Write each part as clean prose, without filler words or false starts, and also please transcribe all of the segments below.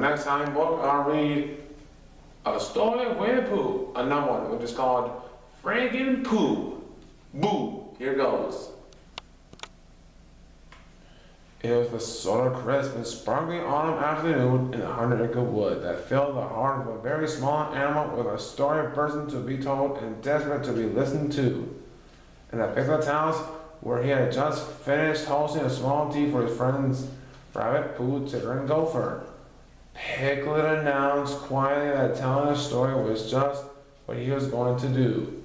next time book, I'll read A Story of Winnie the Pooh, another one, which is called Frankenpooh. Boo! Here goes. It was the sort of crisp and sparkling autumn afternoon in the 100-acre wood that filled the heart of a very small animal with a story bursting to be told and desperate to be listened to. In the Piglet's house, where he had just finished hosting a small tea for his friends Rabbit, Pooh, Titter, and Gopher, Piglet announced quietly that telling a story was just what he was going to do.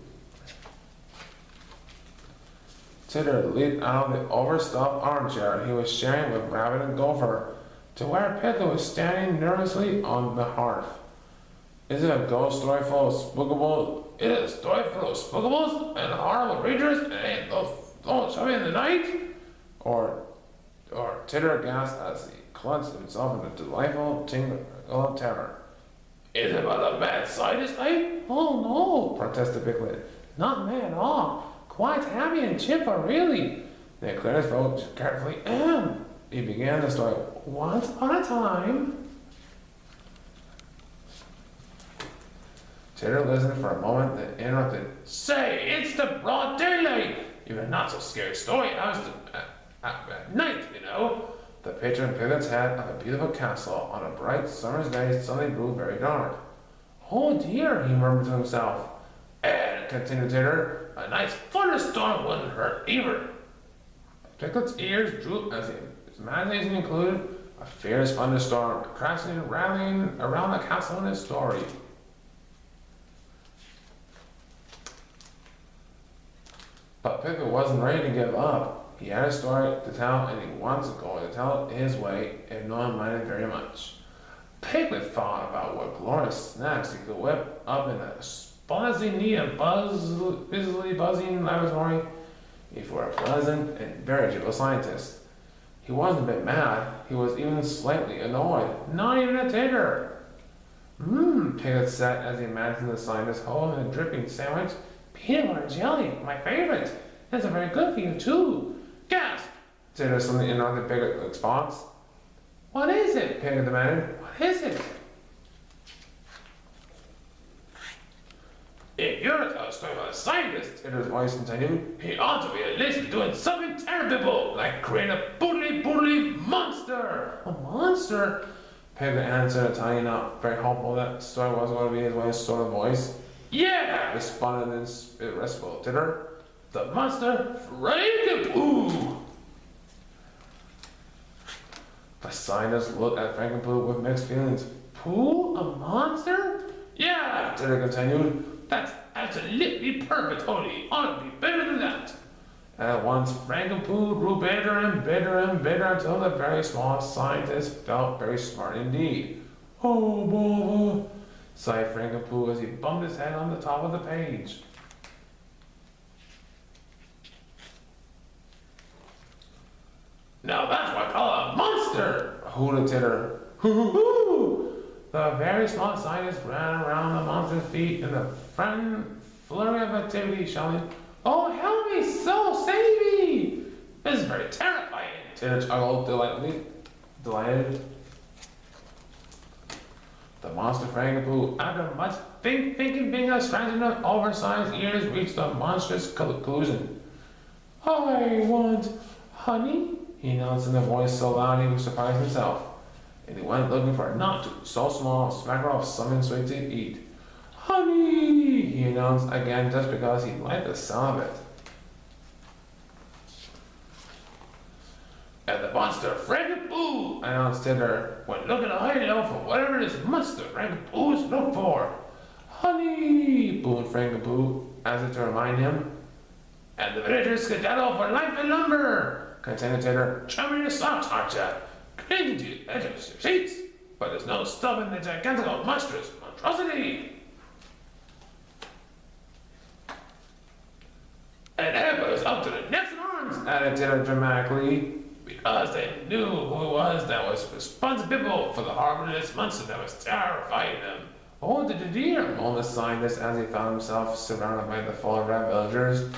Titter leaped out of the overstuffed armchair he was sharing with Rabbit and Gopher to where Piglet was standing nervously on the hearth. Is it a ghost story full of spookables? It is a story full of spookables and horrible creatures and don't show me in the night? Or Titter gasped as he clutched himself in a delightful tingle of terror. Is it about a mad scientist type? Oh no, protested Piglet. Not mad at all. Quite happy and chipper, really. Then cleared his throat carefully. He began the story. Once upon a time. Titter listened for a moment, then interrupted. Say, it's the broad daylight. Even a not so scary story. I was at night, you know. The picture in Piglet's head of a beautiful castle on a bright summer's day suddenly grew very dark. Oh dear, he murmured to himself. And, continued Titter, a nice thunderstorm wouldn't hurt either. Piglet's ears drooped as his imagination included a fierce thunderstorm crashing and rattling around the castle in his story. But Piglet wasn't ready to give up. He had a story to tell and he was going to tell it his way if no one minded very much. Piglet thought about what glorious snacks he could whip up in a splendidly neat and busily buzzing laboratory before a pleasant and very cheerful scientist. He wasn't a bit mad, he was even slightly annoyed. Not even a Titter. Piglet said as he imagined the scientist holding a dripping sandwich. Peanut butter jelly, my favorite. That's very good for you too. Gasp! Titter suddenly interrupted Piglet's response. What is it? Piglet demanded. What is it? If you're to tell a story about a scientist, Titter's voice continued, he ought to be at least doing something terrible, like create a boodly monster. A monster? Piglet answered, tying up, very hopeful that the story was going to be his way sort of voice. Yeah, responded this irascible Titter. The monster Frankenpooh. The scientist looked at Frankenpooh with mixed feelings. Pooh? A monster? Yeah, Titter continued. That's absolutely perfect, Tony. Ought to be better than that. At once, Frankenpooh grew better and better and better until the very small scientist felt very smart indeed. Oh, bother, sighed Frankenpooh as he bumped his head on the top of the page. Now that's what I call a monster, hooted Titter. Hoo-hoo-hoo! The very small scientist ran around the monster's feet in the flurry of activity, shouting, Oh, help me so, save me! This is very terrifying, Titter chuckled delighted. The monster Frankenpooh, after much thinking, scratching of oversized ears, reached a monstrous conclusion. I want honey, he announced in a voice so loud he was surprised himself. And he went looking for a nut so small, smacker of something sweet to eat. Honey, he announced again just because he liked the sound of it. And the monster Frankenpooh, announced Titter, went looking high low for whatever this monster Frankenpooh's looked for. Honey, boomed Frankenpooh, as if to remind him. And the villagers skedaddle for life and lumber, continued Titter. Show me your socks, aren't ya? Cling to the edge of your seats, but there's no stopping the gigantical monstrous monstrosity. And everybody was up to the necks and arms, added Titter dramatically, because they knew who it was that was responsible for the harmless monster that was terrifying them. Oh, dear, moaned the scientist as he found himself surrounded by the full red villagers.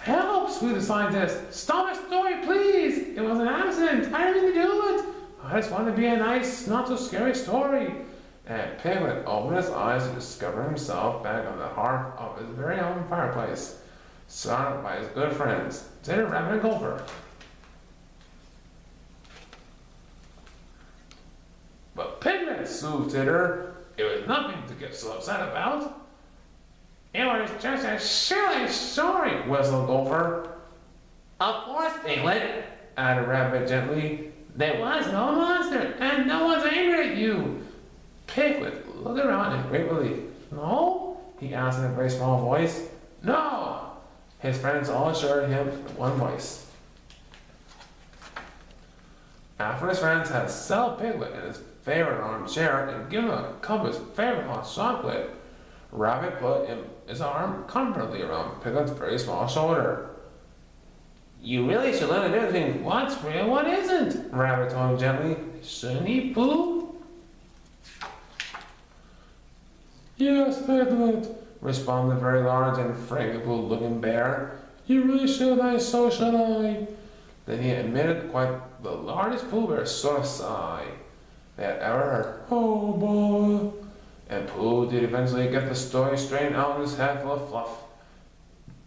Help, squeaked the scientist. Stop the story, please! It was an accident. I didn't mean to do it. I just want to be a nice, not so scary story. And Piglet opened his eyes to discover himself back on the hearth of his very own fireplace, surrounded by his good friends, Titter, Rabbit, and Gopher. But Piglet, soothed Titter, it was nothing to get so upset about. It was just a silly story, whistled Gopher. Of course, Piglet, added Rabbit gently. There was no monster, and no one's angry at you. Piglet looked around in great relief. No? He asked in a very small voice. No! His friends all assured him in one voice. After his friends had settled Piglet in his favorite armchair and given him a cup of his favorite hot chocolate, Rabbit put his arm comfortably around Piglet's very small shoulder. You really should learn the difference between what's real and what isn't, Rabbit told him gently. Shouldn't he, Pooh? Yes, Piglet, responded the very large and Frankenpooh looking bear. You really should, and so should I. Then he emitted quite the largest Pooh Bear sort of sigh they had ever heard. Oh boy. And Pooh did eventually get the story straightened out in his head full of fluff,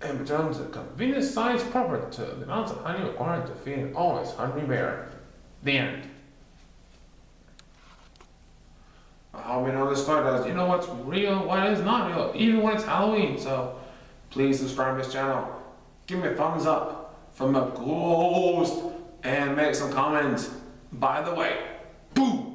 and returned to convenient size proper to the amounts of honey required to feed an always hungry bear. The end. I hope you know this story does. You know what's real, what is not real, even when it's Halloween. So please subscribe to this channel. Give me a thumbs up from a ghost and make some comments. By the way, boo!